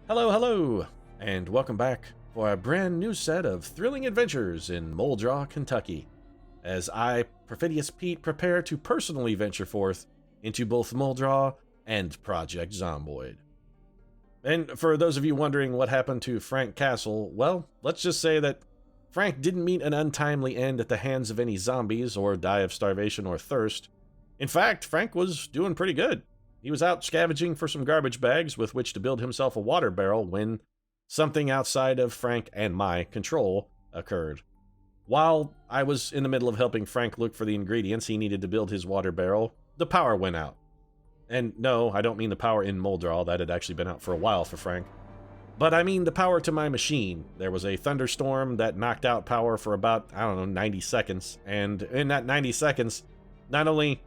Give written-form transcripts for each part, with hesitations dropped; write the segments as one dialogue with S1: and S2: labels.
S1: Hello, hello, and welcome back for a brand new set of thrilling adventures in Muldraugh, Kentucky, as I, Perfidious Pete, prepare to personally venture forth into both Muldraugh and Project Zomboid. And for those of you wondering what happened to Frank Castle, well, let's just say that Frank didn't meet an untimely end at the hands of any zombies or die of starvation or thirst. In fact, Frank was doing pretty good. He was out scavenging for some garbage bags with which to build himself a water barrel when something outside of Frank and my control occurred. While I was in the middle of helping Frank look for the ingredients he needed to build his water barrel, the power went out. And no, I don't mean the power in Muldraugh. That had actually been out for a while for Frank. But I mean the power to my machine. There was a thunderstorm that knocked out power for about, 90 seconds. And in that 90 seconds, not only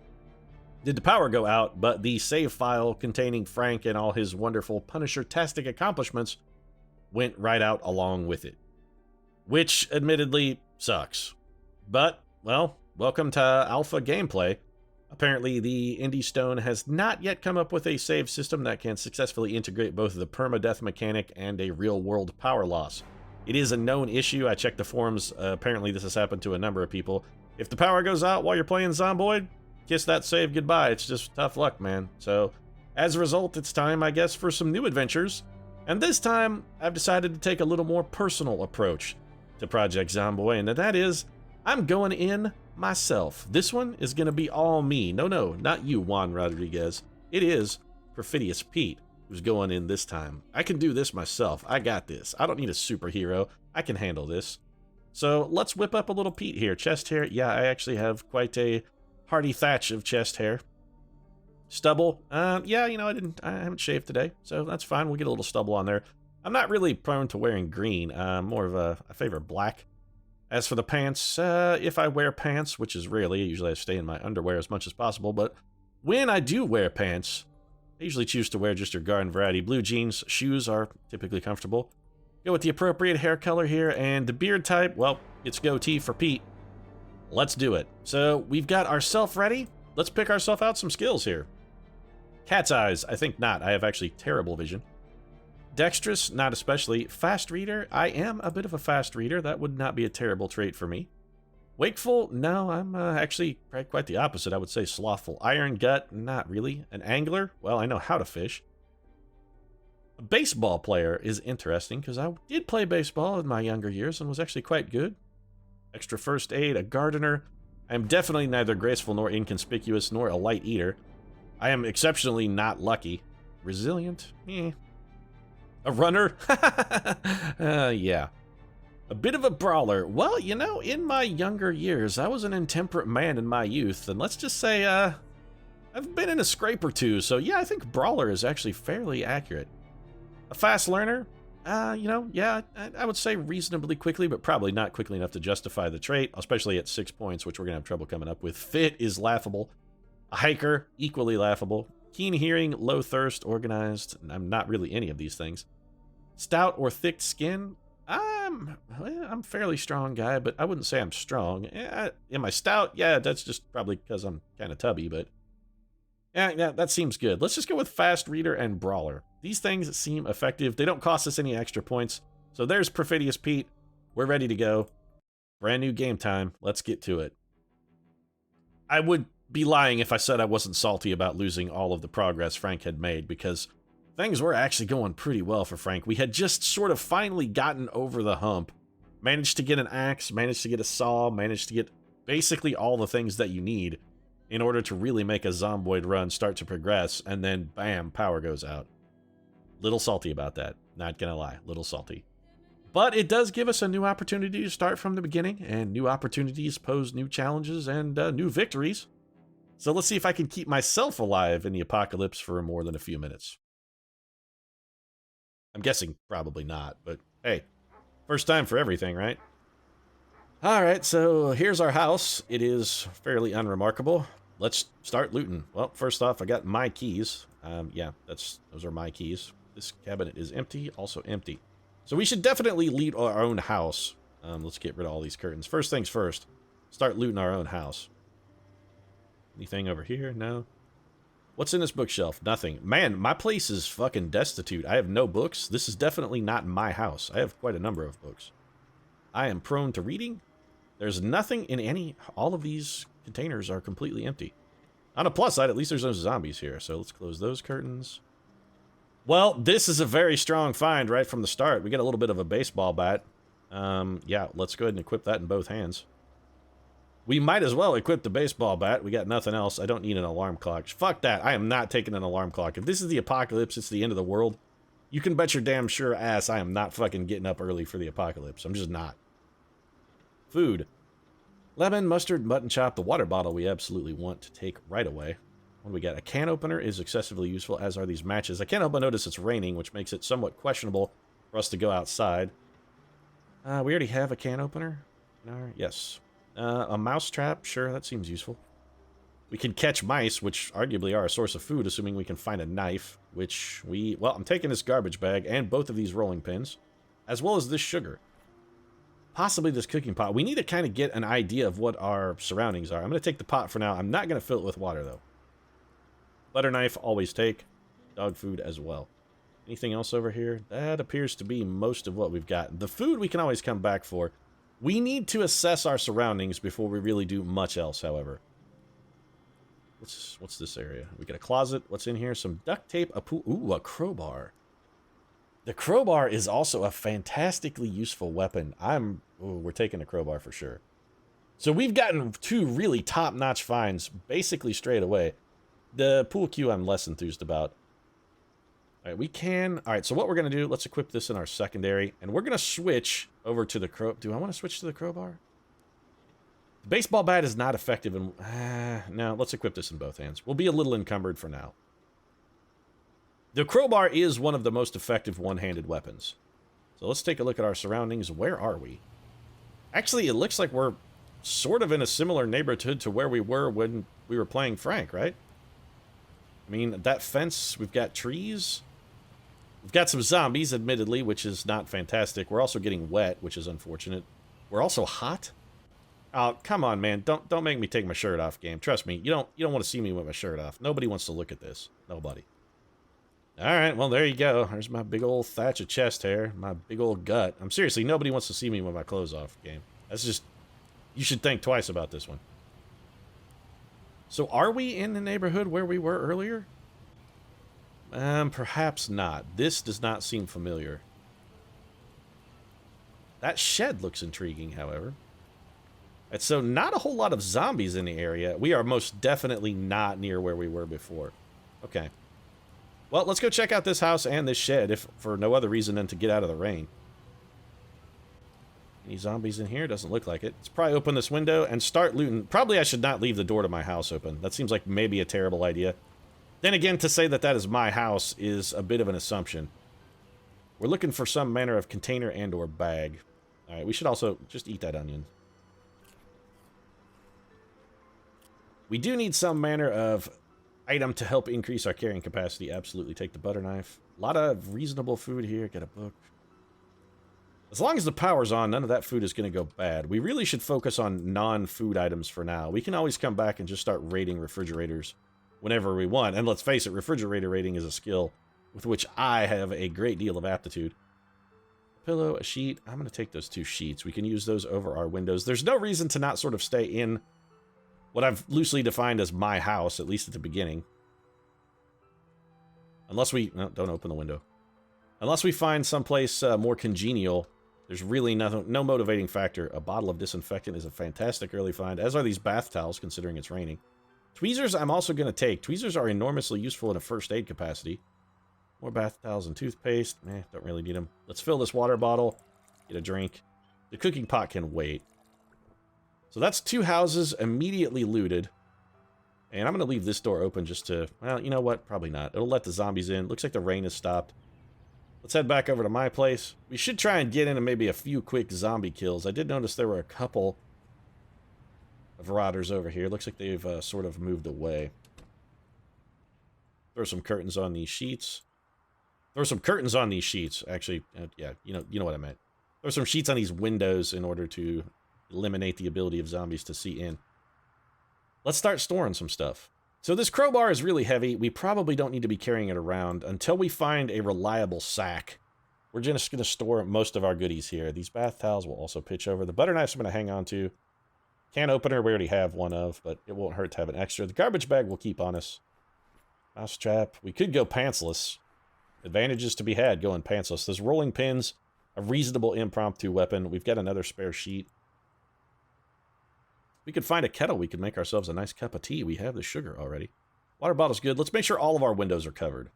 S1: did the power go out, but the save file containing Frank and all his wonderful Punisher-tastic accomplishments went right out along with it. Which, admittedly, sucks. But, well, welcome to alpha gameplay. Apparently, the Indie Stone has not yet come up with a save system that can successfully integrate both the permadeath mechanic and a real-world power loss. It is a known issue. I checked the forums. Apparently, this has happened to a number of people. If the power goes out while you're playing Zomboid, kiss that save goodbye. It's just tough luck, man. So, as a result, it's time, I guess, for some new adventures. And this time, I've decided to take a little more personal approach to Project Zomboid, and that is, I'm going in myself. This one is going to be all me. No, not you, Juan Rodriguez. It is Perfidious Pete who's going in this time. I can do this myself. I got this. I don't need a superhero. I can handle this. So, let's whip up a little Pete here. Chest hair. Yeah, I actually have quite a hearty thatch of chest hair. Stubble. Yeah, I haven't shaved today, so that's fine. We'll get a little stubble on there. I'm not really prone to wearing green. More of I favor black. As for the pants, if I wear pants, which is rarely, usually I stay in my underwear as much as possible, but when I do wear pants, I usually choose to wear just your garden variety. Blue jeans, shoes are typically comfortable. Go with the appropriate hair color here, and the beard type, well, it's goatee for Pete. Let's do it. So, we've got ourselves ready. Let's pick ourselves out some skills here. Cat's eyes, I think not. I have actually terrible vision. Dexterous, not especially. Fast reader, I am a bit of a fast reader. That would not be a terrible trait for me. Wakeful, no, I'm actually quite the opposite. I would say slothful. Iron gut, not really. An angler, well, I know how to fish. A baseball player is interesting because I did play baseball in my younger years and was actually quite good. Extra first aid, a gardener. I am definitely neither graceful nor inconspicuous nor a light eater. I am exceptionally not lucky. Resilient? A runner? Yeah. A bit of a brawler. Well, in my younger years, I was an intemperate man in my youth, and let's just say, I've been in a scrape or two, so yeah, I think brawler is actually fairly accurate. A fast learner? Yeah, I would say reasonably quickly, but probably not quickly enough to justify the trait, especially at 6 points, which we're going to have trouble coming up with. Fit is laughable. A hiker, equally laughable. Keen hearing, low thirst, organized. I'm not really any of these things. Stout or thick skin? I'm a fairly strong guy, but I wouldn't say I'm strong. Am I stout? Yeah, that's just probably because I'm kind of tubby, but yeah, that seems good. Let's just go with fast reader and brawler. These things seem effective. They don't cost us any extra points. So there's Perfidious Pete. We're ready to go. Brand new game time. Let's get to it. I would be lying if I said I wasn't salty about losing all of the progress Frank had made, because things were actually going pretty well for Frank. We had just sort of finally gotten over the hump. Managed to get an axe, managed to get a saw, managed to get basically all the things that you need in order to really make a Zomboid run start to progress, and then bam, power goes out. Little salty about that, not gonna lie, little salty. But it does give us a new opportunity to start from the beginning, and new opportunities pose new challenges and new victories. So let's see if I can keep myself alive in the apocalypse for more than a few minutes. I'm guessing probably not, but hey, first time for everything, right? Alright, so here's our house. It is fairly unremarkable. Let's start looting. Well, first off, I got my keys. Yeah, those are my keys. This cabinet is empty, also empty. So we should definitely loot our own house. Let's get rid of all these curtains. First things first, start looting our own house. Anything over here? No. What's in this bookshelf? Nothing. Man, my place is fucking destitute. I have no books. This is definitely not my house. I have quite a number of books. I am prone to reading. There's nothing in any... All of these containers are completely empty. On a plus side, at least there's no zombies here. So let's close those curtains. Well, this is a very strong find right from the start. We get a little bit of a baseball bat. Yeah, let's go ahead and equip that in both hands. We might as well equip the baseball bat. We got nothing else. I don't need an alarm clock. Fuck that. I am not taking an alarm clock. If this is the apocalypse, it's the end of the world. You can bet your damn sure ass I am not fucking getting up early for the apocalypse. I'm just not. Food. Lemon, mustard, mutton chop, the water bottle we absolutely want to take right away. What do we got? A can opener is excessively useful, as are these matches. I can't help but notice it's raining, which makes it somewhat questionable for us to go outside. We already have a can opener. Yes. A mouse trap, sure, that seems useful. We can catch mice, which arguably are a source of food, assuming we can find a knife, which we... Well, I'm taking this garbage bag and both of these rolling pins, as well as this sugar. Possibly this cooking pot. We need to kind of get an idea of what our surroundings are. I'm going to take the pot for now. I'm not going to fill it with water, though. Butter knife, always take. Dog food as well. Anything else over here? That appears to be most of what we've got. The food we can always come back for. We need to assess our surroundings before we really do much else, however. What's this area? We got a closet. What's in here? Some duct tape. Ooh, a crowbar. The crowbar is also a fantastically useful weapon. We're taking a crowbar for sure. So we've gotten two really top-notch finds basically straight away. The pool cue I'm less enthused about. All right, we can... All right, so what we're going to do, let's equip this in our secondary, and we're going to switch over to the Do I want to switch to the crowbar? The baseball bat is not effective in... no, let's equip this in both hands. We'll be a little encumbered for now. The crowbar is one of the most effective one-handed weapons. So let's take a look at our surroundings. Where are we? Actually, it looks like we're sort of in a similar neighborhood to where we were when we were playing Frank, right? I mean, that fence, we've got trees. We've got some zombies, admittedly, which is not fantastic. We're also getting wet, which is unfortunate. We're also hot. Oh, come on, man. Don't make me take my shirt off, game. Trust me, you don't want to see me with my shirt off. Nobody wants to look at this. Nobody. All right, well, there you go. There's my big old thatch of chest hair, my big old gut. Seriously, nobody wants to see me with my clothes off, game. That's just... You should think twice about this one. So are we in the neighborhood where we were earlier? Perhaps not. This does not seem familiar. That shed looks intriguing, however. And so not a whole lot of zombies in the area. We are most definitely not near where we were before. Okay. Well, let's go check out this house and this shed, if for no other reason than to get out of the rain. Any zombies in here? Doesn't look like it. Let's probably open this window and start looting. Probably I should not leave the door to my house open. That seems like maybe a terrible idea. Then again, to say that that is my house is a bit of an assumption. We're looking for some manner of container and or bag. Alright, we should also just eat that onion. We do need some manner of item to help increase our carrying capacity. Absolutely take the butter knife. A lot of reasonable food here. Get a book. As long as the power's on, none of that food is going to go bad. We really should focus on non-food items for now. We can always come back and just start raiding refrigerators whenever we want. And let's face it, refrigerator raiding is a skill with which I have a great deal of aptitude. A pillow, a sheet. I'm going to take those two sheets. We can use those over our windows. There's no reason to not sort of stay in what I've loosely defined as my house, at least at the beginning. Unless we... No, don't open the window. Unless we find someplace more congenial, there's really no motivating factor. A bottle of disinfectant is a fantastic early find, as are these bath towels, considering it's raining. Tweezers I'm also going to take. Tweezers are enormously useful in a first aid capacity. More bath towels and toothpaste. Don't really need them. Let's fill this water bottle. Get a drink. The cooking pot can wait. So that's two houses immediately looted. And I'm going to leave this door open just to... Well, you know what? Probably not. It'll let the zombies in. Looks like the rain has stopped. Let's head back over to my place. We should try and get into maybe a few quick zombie kills. I did notice there were a couple of marauders over here. Looks like they've sort of moved away. Throw some curtains on these sheets. Throw some curtains on these sheets. Actually, yeah, you know what I meant. Throw some sheets on these windows in order to eliminate the ability of zombies to see in. Let's start storing some stuff. So this crowbar is really heavy. We probably don't need to be carrying it around until we find a reliable sack. We're just going to store most of our goodies here. These bath towels will also pitch over. The butter knives I'm going to hang on to. Can opener we already have one of, but it won't hurt to have an extra. The garbage bag we'll keep on us. Mouse trap. We could go pantsless. Advantages to be had going pantsless. There's rolling pins, a reasonable impromptu weapon. We've got another spare sheet. We could find a kettle. We could make ourselves a nice cup of tea. We have the sugar already. Water bottle's good. Let's make sure all of our windows are covered.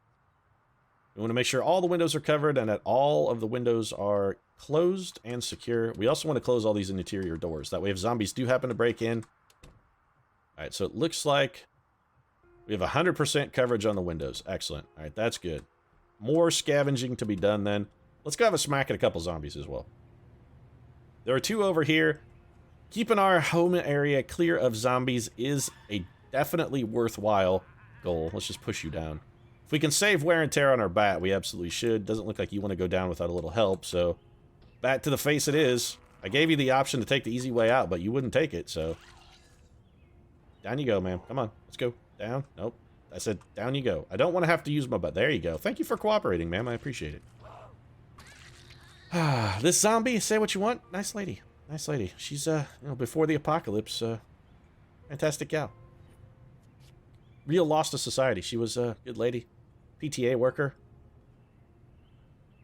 S1: We want to make sure all the windows are covered and that all of the windows are closed and secure. We also want to close all these interior doors. That way if zombies do happen to break in. Alright, so it looks like we have 100% coverage on the windows. Excellent. Alright, that's good. More scavenging to be done then. Let's go have a smack at a couple zombies as well. There are 2 over here. Keeping our home area clear of zombies is a definitely worthwhile goal. Let's just push you down. If we can save wear and tear on our bat, we absolutely should. Doesn't look like you want to go down without a little help, so bat to the face it is. I gave you the option to take the easy way out, but you wouldn't take it, so down you go, man. Come on, let's go. Down. Nope. I said down you go. I don't want to have to use my butt. There you go. Thank you for cooperating, ma'am. I appreciate it. This zombie, say what you want. Nice lady. Nice lady. She's, you know, before the apocalypse, fantastic gal. Real lost to society. She was a good lady. PTA worker.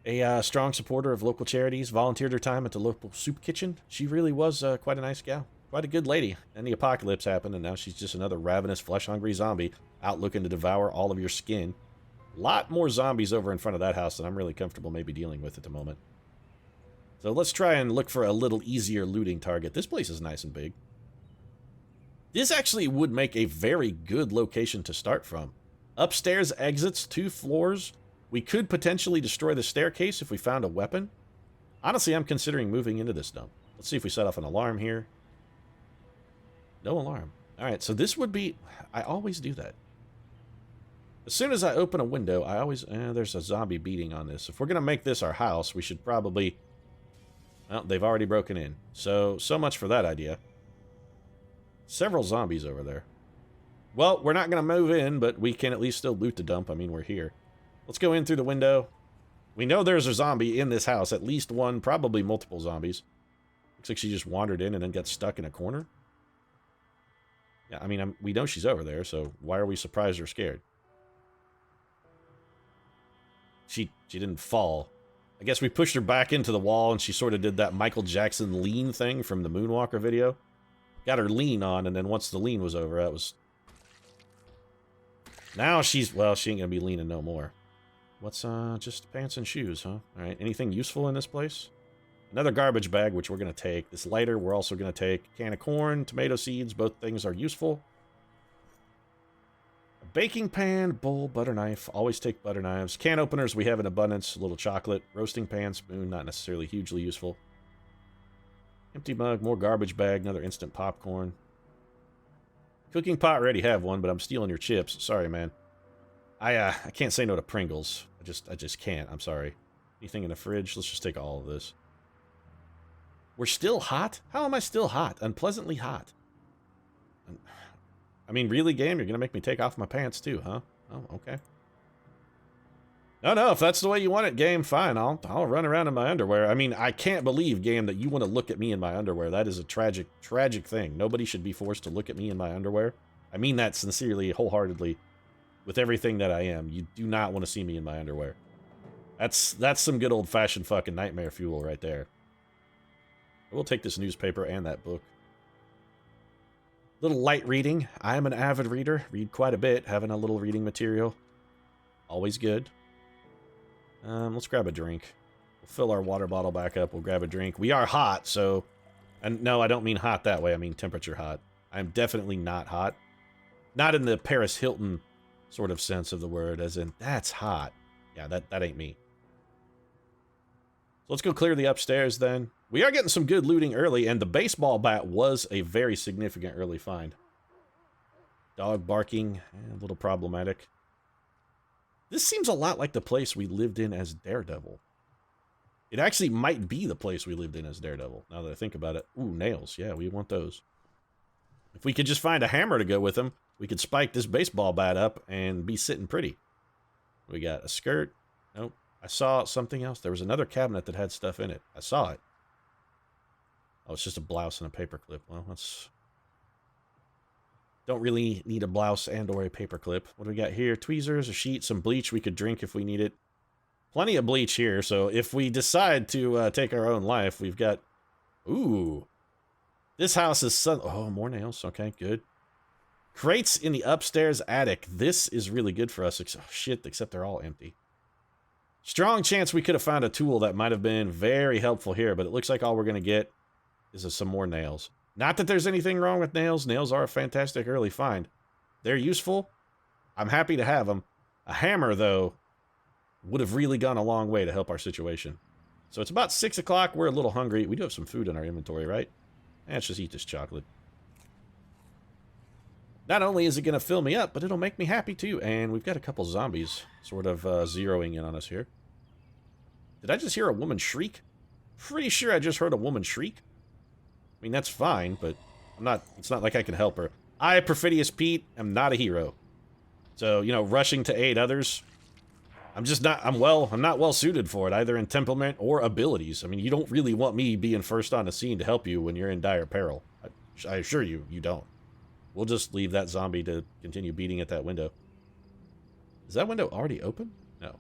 S1: A strong supporter of local charities. Volunteered her time at the local soup kitchen. She really was quite a nice gal. Quite a good lady. And the apocalypse happened, and now she's just another ravenous, flesh-hungry zombie out looking to devour all of your skin. A lot more zombies over in front of that house than I'm really comfortable maybe dealing with at the moment. So let's try and look for a little easier looting target. This place is nice and big. This actually would make a very good location to start from. Upstairs exits, 2 floors. We could potentially destroy the staircase if we found a weapon. Honestly, I'm considering moving into this dump. Let's see if we set off an alarm here. No alarm. Alright, so this would be... I always do that. As soon as I open a window, I always... there's a zombie beating on this. If we're going to make this our house, we should probably... Well, they've already broken in. So much for that idea. Several zombies over there. Well, we're not going to move in, but we can at least still loot the dump. I mean, we're here. Let's go in through the window. We know there's a zombie in this house. At least one, probably multiple zombies. Looks like she just wandered in and then got stuck in a corner. Yeah, I mean, we know she's over there, so why are we surprised or scared? She didn't fall. I guess we pushed her back into the wall and she sort of did that Michael Jackson lean thing from the Moonwalker video. Got her lean on, and then once the lean was over, that was... Now she's... Well, she ain't gonna be leaning no more. What's, just pants and shoes, huh? Alright, anything useful in this place? Another garbage bag, which we're gonna take. This lighter, we're also gonna take. Can of corn, tomato seeds, both things are useful. A baking pan, bowl, butter knife. Always take butter knives. Can openers, we have in abundance. A little chocolate. Roasting pan, spoon, not necessarily hugely useful. Empty mug, more garbage bag, another instant popcorn. Cooking pot, already have one, but I'm stealing your chips. Sorry, man. I can't say no to Pringles. I just can't. I'm sorry. Anything in the fridge? Let's just take all of this. We're still hot? How am I still hot? Unpleasantly hot. I mean, really, game? You're gonna make me take off my pants, too, huh? Oh, okay. No, if that's the way you want it, game, fine. I'll run around in my underwear. I mean, I can't believe, game, that you want to look at me in my underwear. That is a tragic, tragic thing. Nobody should be forced to look at me in my underwear. I mean that sincerely, wholeheartedly, with everything that I am. You do not want to see me in my underwear. That's some good old-fashioned fucking nightmare fuel right there. I will take this newspaper and that book. Little light reading. I am an avid reader. Read quite a bit. Having a little reading material. Always good. Let's grab a drink. We'll fill our water bottle back up. We'll grab a drink. We are hot, so... And no, I don't mean hot that way. I mean temperature hot. I'm definitely not hot. Not in the Paris Hilton sort of sense of the word, as in, that's hot. Yeah, that ain't me. So let's go clear the upstairs then. We are getting some good looting early, and the baseball bat was a very significant early find. Dog barking, a little problematic. This seems a lot like the place we lived in as Daredevil. It actually might be the place we lived in as Daredevil, now that I think about it. Ooh, nails. Yeah, we want those. If we could just find a hammer to go with them, We could spike this baseball bat up and be sitting pretty. We got a skirt. Nope. I saw something else. There was another cabinet that had stuff in it. I saw it. Oh, it's just a blouse and a paperclip. Well, that's... Don't really need a blouse and or a paperclip. What do we got here? Tweezers, a sheet, some bleach we could drink if we need it. Plenty of bleach here, so if we decide to take our own life, we've got... Ooh. This house is... Oh, more nails. Okay, good. Crates in the upstairs attic. This is really good for us. Oh, shit, except they're all empty. Strong chance we could have found a tool that might have been very helpful here, but it looks like all we're going to get is some more nails. Not that there's anything wrong with nails. Nails are a fantastic early find. They're useful. I'm happy to have them. A hammer, though, would have really gone a long way to help our situation. So it's about 6 o'clock. We're a little hungry. We do have some food in our inventory, right? Let's just eat this chocolate. Not only is it going to fill me up, but it'll make me happy, too. And we've got a couple zombies sort of zeroing in on us here. Did I just hear a woman shriek? Pretty sure I just heard a woman shriek. I mean, that's fine, but it's not like I can help her. I, Perfidious Pete, am not a hero. So, you know, rushing to aid others, I'm not well suited for it, either in temperament or abilities. I mean, you don't really want me being first on the scene to help you when you're in dire peril. I assure you, you don't. We'll just leave that zombie to continue beating at that window. Is that window already open? No.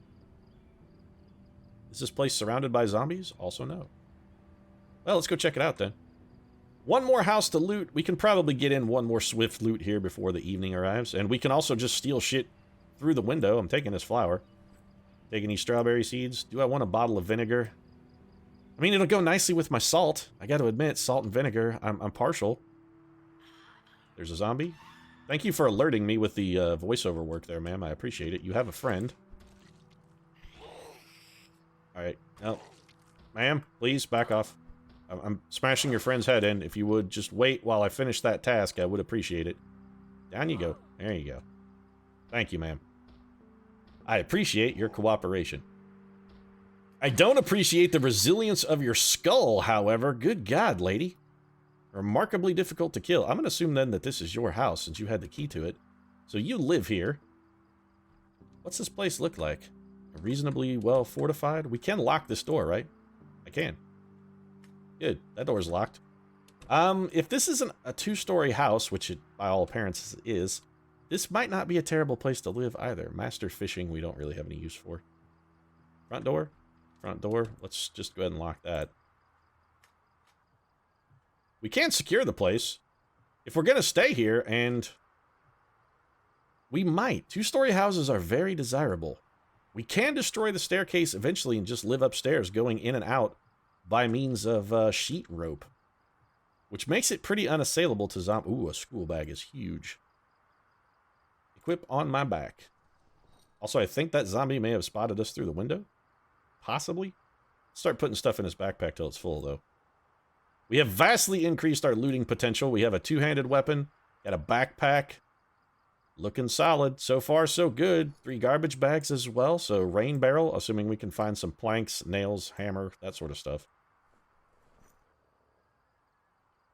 S1: Is this place surrounded by zombies? Also no. Well, let's go check it out then. One more house to loot. We can probably get in one more swift loot here before the evening arrives. And we can also just steal shit through the window. I'm taking this flour. Taking these strawberry seeds. Do I want a bottle of vinegar? I mean, it'll go nicely with my salt. I got to admit, salt and vinegar, I'm partial. There's a zombie. Thank you for alerting me with the voiceover work there, ma'am. I appreciate it. You have a friend. Alright. No. Ma'am, please, back off. I'm smashing your friend's head in. If you would just wait while I finish that task, I would appreciate it. Down you go. There you go. Thank you, ma'am. I appreciate your cooperation. I don't appreciate the resilience of your skull, however. Good God, lady. Remarkably difficult to kill. I'm going to assume then that this is your house since you had the key to it. So you live here. What's this place look like? Reasonably well fortified? We can lock this door, right? I can. Good. That door's locked. If this isn't a two-story house, which it by all appearances is, this might not be a terrible place to live either. Master fishing we don't really have any use for. Front door? Front door. Let's just go ahead and lock that. We can secure the place. If we're going to stay here, and we might. Two-story houses are very desirable. We can destroy the staircase eventually and just live upstairs, going in and out by means of sheet rope. Which makes it pretty unassailable to zombie. Ooh, a school bag is huge. Equip on my back. Also, I think that zombie may have spotted us through the window. Possibly. Start putting stuff in his backpack till it's full, though. We have vastly increased our looting potential. We have a two-handed weapon. Got a backpack. Looking solid. So far, so good. 3 garbage bags as well. So, rain barrel, assuming we can find some planks, nails, hammer, that sort of stuff.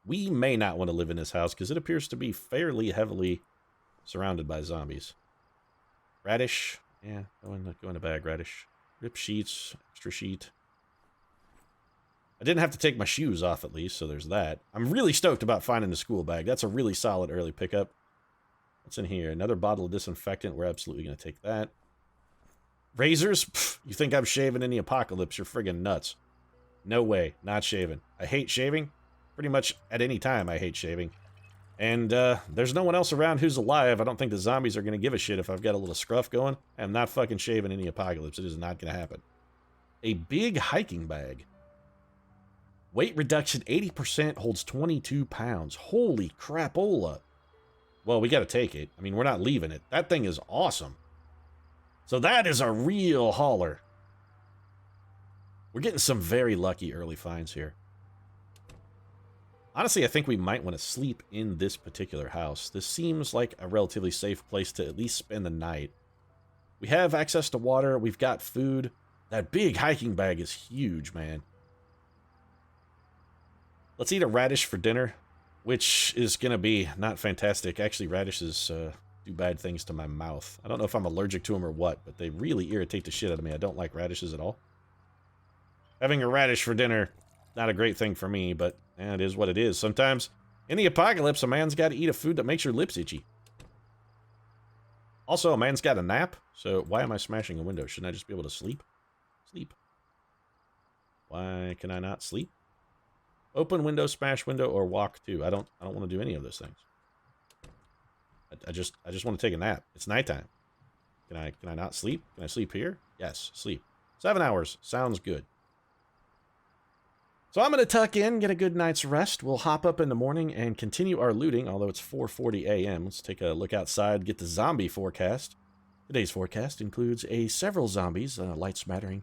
S1: We may not want to live in this house because it appears to be fairly heavily surrounded by zombies. Radish. Yeah, go in the bag, radish. Rip sheets. Extra sheet. I didn't have to take my shoes off at least, so there's that. I'm really stoked about finding the school bag. That's a really solid early pickup. What's in here? Another bottle of disinfectant. We're absolutely going to take that. Razors? Pfft, you think I'm shaving in the apocalypse? You're friggin' nuts. No way. Not shaving. I hate shaving. Pretty much at any time I hate shaving. And there's no one else around who's alive. I don't think the zombies are going to give a shit if I've got a little scruff going. I'm not fucking shaving in the apocalypse. It is not going to happen. A big hiking bag. Weight reduction 80%, holds 22 pounds. Holy crapola. Well, we got to take it. I mean, we're not leaving it. That thing is awesome. So that is a real hauler. We're getting some very lucky early finds here. Honestly, I think we might want to sleep in this particular house. This seems like a relatively safe place to at least spend the night. We have access to water. We've got food. That big hiking bag is huge, man. Let's eat a radish for dinner. which is going to be not fantastic. Actually, radishes do bad things to my mouth. I don't know if I'm allergic to them or what, but they really irritate the shit out of me. I don't like radishes at all. Having a radish for dinner, not a great thing for me, but it is what it is. Sometimes, in the apocalypse, a man's got to eat a food that makes your lips itchy. Also, a man's got a nap, so why am I smashing a window? Shouldn't I just be able to sleep? Sleep. Why can I not sleep? Open window, smash window, or walk too. I don't want to do any of those things. I just want to take a nap. It's nighttime. Can I not sleep? Can I sleep here? Yes, sleep. 7 hours. Sounds good. So I'm going to tuck in, get a good night's rest. We'll hop up in the morning and continue our looting, although it's 4:40 a.m. Let's take a look outside, get the zombie forecast. Today's forecast includes several zombies, light smattering.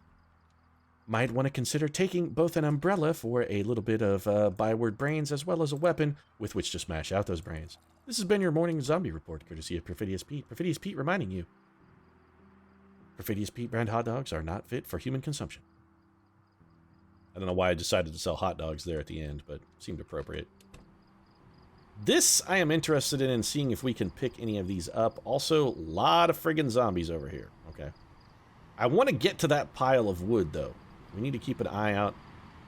S1: Might want to consider taking both an umbrella for a little bit of byword brains, as well as a weapon with which to smash out those brains. This has been your morning zombie report, courtesy of Perfidious Pete. Perfidious Pete reminding you, Perfidious Pete brand hot dogs are not fit for human consumption. I don't know why I decided to sell hot dogs there at the end, but seemed appropriate. This I am interested in seeing if we can pick any of these up. Also, a lot of friggin' zombies over here. Okay. I want to get to that pile of wood, though. We need to keep an eye out.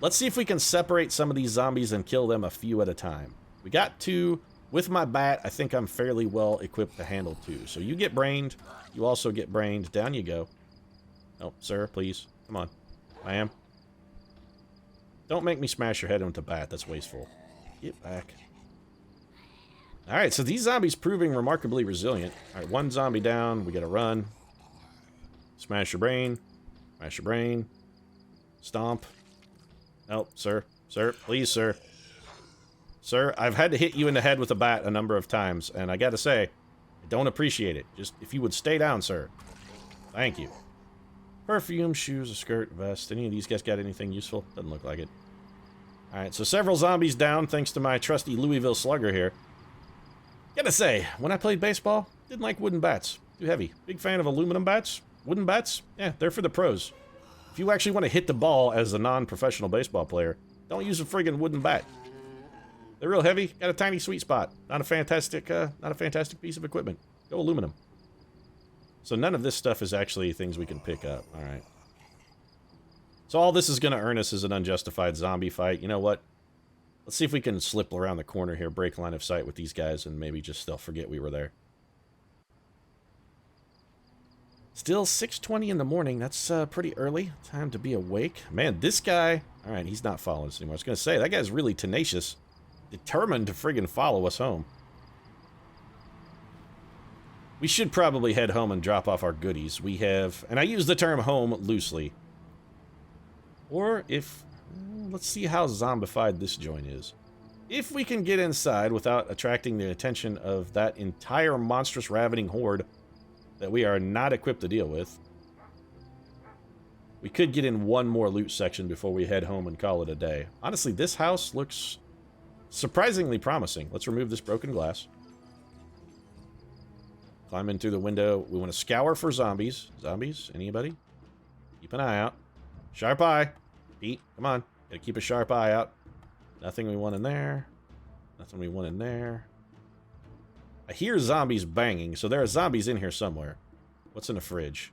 S1: Let's see if we can separate some of these zombies and kill them a few at a time. We got 2. With my bat, I think I'm fairly well equipped to handle 2. So you get brained. You also get brained. Down you go. Oh, sir, please. Come on. I am. Don't make me smash your head in with the bat. That's wasteful. Get back. Alright, so these zombies proving remarkably resilient. Alright, 1 zombie down. We gotta run. Smash your brain. Smash your brain. Stomp. Nope, sir. Sir, please, sir. Sir, I've had to hit you in the head with a bat a number of times, and I gotta say, I don't appreciate it. Just, if you would stay down, sir. Thank you. Perfume, shoes, a skirt, vest. Any of these guys got anything useful? Doesn't look like it. Alright, so several zombies down, thanks to my trusty Louisville Slugger here. Gotta say, when I played baseball, didn't like wooden bats. Too heavy. Big fan of aluminum bats. Wooden bats? Yeah, they're for the pros. If you actually want to hit the ball as a non-professional baseball player, don't use a friggin' wooden bat. They're real heavy, got a tiny sweet spot. Not a fantastic piece of equipment. Go aluminum. So none of this stuff is actually things we can pick up. Alright. So all this is going to earn us is an unjustified zombie fight. You know what? Let's see if we can slip around the corner here, break line of sight with these guys, and maybe just they'll forget we were there. Still 6:20 in the morning. That's pretty early. Time to be awake. Man, this guy... Alright, he's not following us anymore. I was going to say, that guy's really tenacious. Determined to friggin' follow us home. We should probably head home and drop off our goodies. We have... And I use the term home loosely. Or if... Let's see how zombified this joint is. If we can get inside without attracting the attention of that entire monstrous ravening horde that we are not equipped to deal with, we could get in one more loot section before we head home and call it a day. Honestly, this house looks surprisingly promising. Let's remove this broken glass. Climb in through the window. We want to scour for zombies. Zombies? Anybody? Keep an eye out. Sharp eye. Pete, come on. Gotta keep a sharp eye out. Nothing we want in there. Nothing we want in there. I hear zombies banging, so there are zombies in here somewhere. What's in the fridge?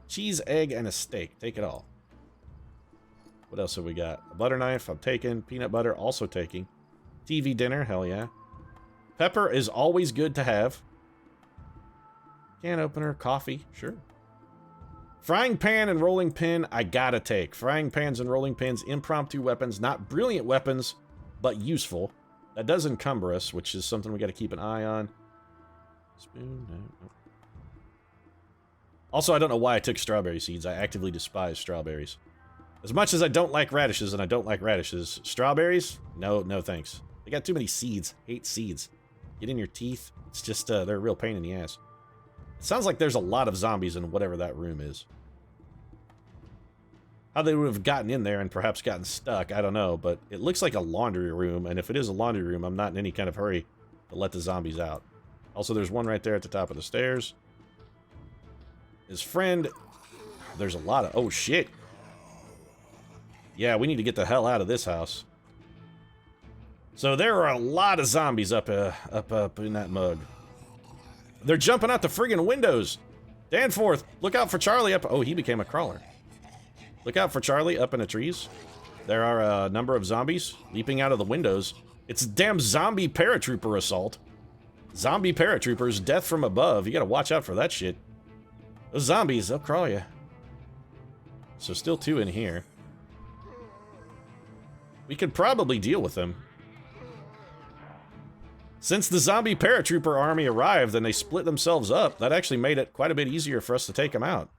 S1: Cheese, egg, and a steak. Take it all. What else have we got? A butter knife, I'm taking. Peanut butter, also taking. TV dinner, hell yeah. Pepper is always good to have. Can opener, coffee, sure. Frying pan and rolling pin, I gotta take. Frying pans and rolling pins, impromptu weapons, not brilliant weapons, but useful. That does encumber us, which is something we gotta keep an eye on. Spoon, no. Also, I don't know why I took strawberry seeds. I actively despise strawberries. As much as I don't like radishes, and I don't like radishes, strawberries? No, no thanks. They got too many seeds. Hate seeds. Get in your teeth. It's just, they're a real pain in the ass. It sounds like there's a lot of zombies in whatever that room is. How they would have gotten in there and perhaps gotten stuck, I don't know, but it looks like a laundry room, and if it is a laundry room, I'm not in any kind of hurry to let the zombies out. Also, there's one right there at the top of the stairs. His friend... There's a lot of... Oh, shit! Yeah, we need to get the hell out of this house. So there are a lot of zombies up in that mug. They're jumping out the friggin' windows. Danforth, look out for Charlie up. Oh, he became a crawler. Look out for Charlie up in the trees. There are a number of zombies leaping out of the windows. It's a damn zombie paratrooper assault. Zombie paratroopers, death from above. You gotta watch out for that shit. Those zombies, they'll crawl you. So still 2 in here. We could probably deal with them. Since the zombie paratrooper army arrived and they split themselves up, that actually made it quite a bit easier for us to take them out.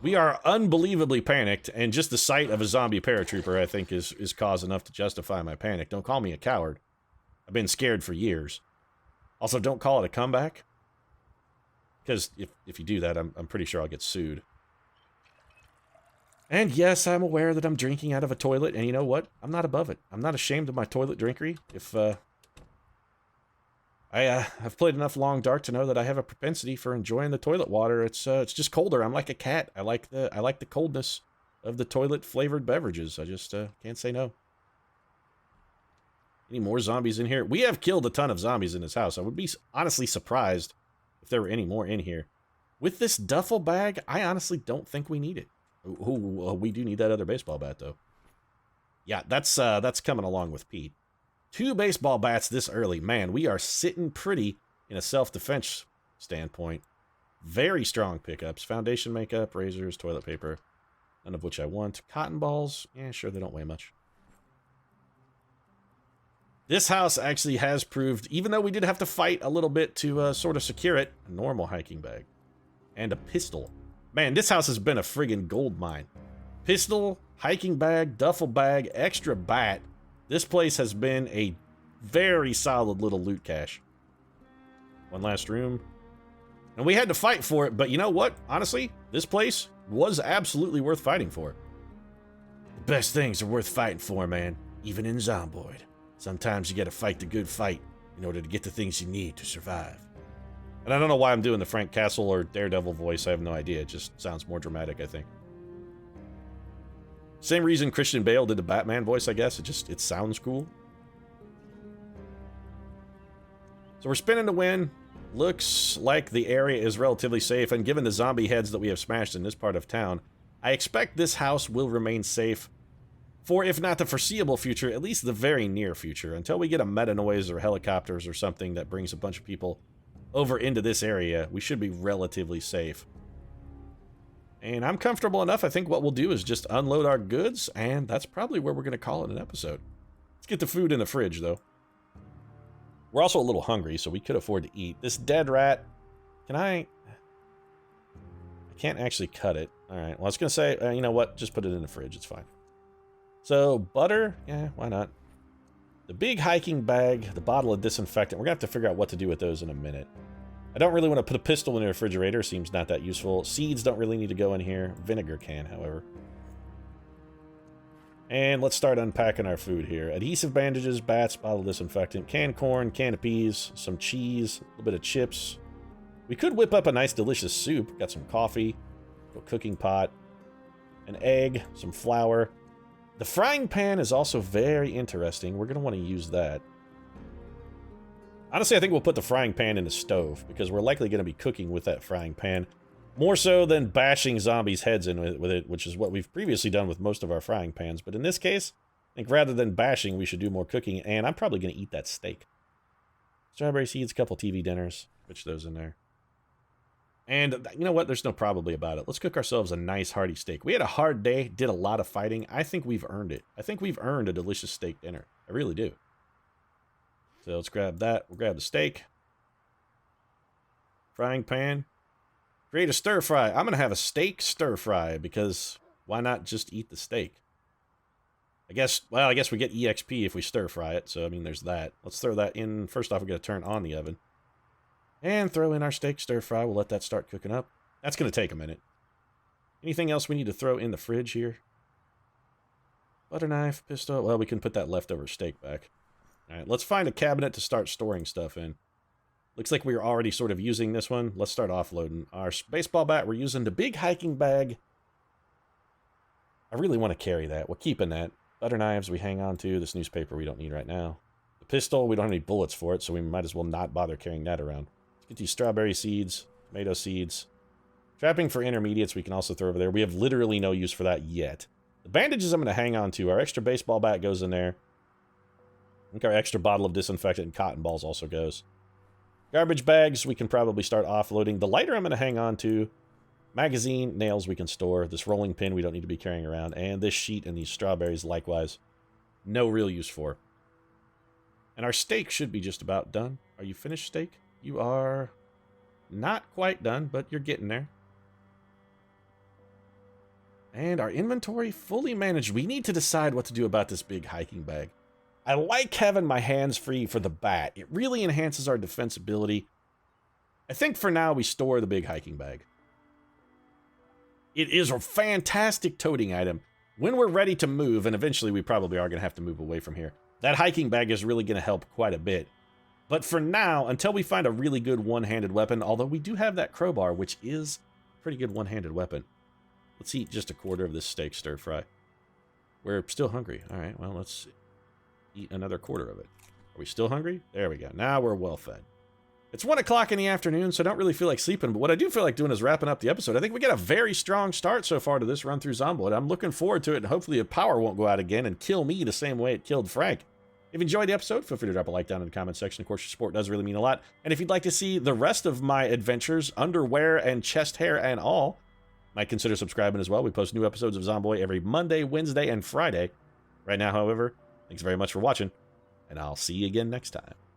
S1: We are unbelievably panicked, and just the sight of a zombie paratrooper, I think, is cause enough to justify my panic. Don't call me a coward. I've been scared for years. Also, don't call it a comeback. Because if you do that, I'm pretty sure I'll get sued. And yes, I'm aware that I'm drinking out of a toilet, and you know what? I'm not above it. I'm not ashamed of my toilet drinkery. If, I've played enough Long Dark to know that I have a propensity for enjoying the toilet water. It's just colder. I'm like a cat. I like the coldness of the toilet-flavored beverages. I just, can't say no. Any more zombies in here? We have killed a ton of zombies in this house. I would be honestly surprised if there were any more in here. With this duffel bag, I honestly don't think we need it. We do need that other baseball bat, though. Yeah, that's coming along with Pete. 2 baseball bats this early. Man, we are sitting pretty in a self-defense standpoint. Very strong pickups. Foundation makeup, razors, toilet paper. None of which I want. Cotton balls. Yeah, sure, they don't weigh much. This house actually has proved, even though we did have to fight a little bit to sort of secure it, a normal hiking bag. And a pistol. Man, this house has been a friggin' gold mine. Pistol, hiking bag, duffel bag, extra bat. This place has been a very solid little loot cache. One last room. And we had to fight for it, but you know what? Honestly, this place was absolutely worth fighting for. The best things are worth fighting for, man. Even in Zomboid. Sometimes you gotta fight the good fight in order to get the things you need to survive. And I don't know why I'm doing the Frank Castle or Daredevil voice. I have no idea. It just sounds more dramatic, I think. Same reason Christian Bale did the Batman voice, I guess. It sounds cool. So we're spinning to win. Looks like the area is relatively safe, and given the zombie heads that we have smashed in this part of town, I expect this house will remain safe for, if not the foreseeable future, at least the very near future, until we get a meta noise or helicopters or something that brings a bunch of people over into this area. We should be relatively safe. And I'm comfortable enough. I think what we'll do is just unload our goods, and that's probably where we're going to call it an episode. Let's get the food in the fridge, though. We're also a little hungry, so we could afford to eat. This dead rat, can I can't actually cut it. All right, well, I was going to say, you know what? Just put it in the fridge. It's fine. So, butter, yeah, why not? The big hiking bag, the bottle of disinfectant. We're going to have to figure out what to do with those in a minute. I don't really want to put a pistol in the refrigerator. Seems not that useful. Seeds don't really need to go in here. Vinegar can, however. And let's start unpacking our food here. Adhesive bandages, bats, bottle of disinfectant, canned corn, can of peas, some cheese, a little bit of chips. We could whip up a nice delicious soup. Got some coffee, a cooking pot, an egg, some flour. The frying pan is also very interesting. We're going to want to use that. Honestly, I think we'll put the frying pan in the stove, because we're likely going to be cooking with that frying pan. More so than bashing zombies' heads in with it, which is what we've previously done with most of our frying pans. But in this case, I think rather than bashing, we should do more cooking, and I'm probably going to eat that steak. Strawberry seeds, couple TV dinners. Switch those in there. And you know what? There's no probably about it. Let's cook ourselves a nice hearty steak. We had a hard day, did a lot of fighting. I think we've earned it. I think we've earned a delicious steak dinner. I really do. So let's grab that. We'll grab the steak. Frying pan. Create a stir fry. I'm going to have a steak stir fry, because why not just eat the steak? I guess we get EXP if we stir fry it. So, I mean, there's that. Let's throw that in. First off, we're going to turn on the oven. And throw in our steak stir fry. We'll let that start cooking up. That's going to take a minute. Anything else we need to throw in the fridge here? Butter knife, pistol. Well, we can put that leftover steak back. All right, let's find a cabinet to start storing stuff in. Looks like we're already sort of using this one. Let's start offloading. Our baseball bat, we're using the big hiking bag. I really want to carry that. We're keeping that. Butter knives we hang on to. This newspaper we don't need right now. The pistol, we don't have any bullets for it, so we might as well not bother carrying that around. Let's get these strawberry seeds, tomato seeds. Trapping for intermediates we can also throw over there. We have literally no use for that yet. The bandages I'm going to hang on to. Our extra baseball bat goes in there. I think our extra bottle of disinfectant and cotton balls also goes. Garbage bags we can probably start offloading. The lighter I'm going to hang on to. Magazine, nails we can store. This rolling pin we don't need to be carrying around. And this sheet and these strawberries likewise. No real use for. And our steak should be just about done. Are you finished, steak? You are not quite done, but you're getting there. And our inventory fully managed. We need to decide what to do about this big hiking bag. I like having my hands free for the bat. It really enhances our defensibility. I think for now we store the big hiking bag. It is a fantastic toting item. When we're ready to move, and eventually we probably are going to have to move away from here, that hiking bag is really going to help quite a bit. But for now, until we find a really good one-handed weapon, although we do have that crowbar, which is a pretty good one-handed weapon. Let's eat just a quarter of this steak stir fry. We're still hungry. All right, well, let's eat another quarter of it. Are we still hungry? There we go. Now we're well fed. It's 1 o'clock in the afternoon, so I don't really feel like sleeping, but what I do feel like doing is wrapping up the episode. I think we got a very strong start so far to this run through Zomboid. I'm looking forward to it, and hopefully the power won't go out again and kill me the same way it killed Frank. If you enjoyed the episode, feel free to drop a like down in the comment section. Of course, your support does really mean a lot. And if you'd like to see the rest of my adventures, underwear and chest hair and all, might consider subscribing as well. We post new episodes of Zomboid every Monday, Wednesday, and Friday. Right now, however, thanks very much for watching, and I'll see you again next time.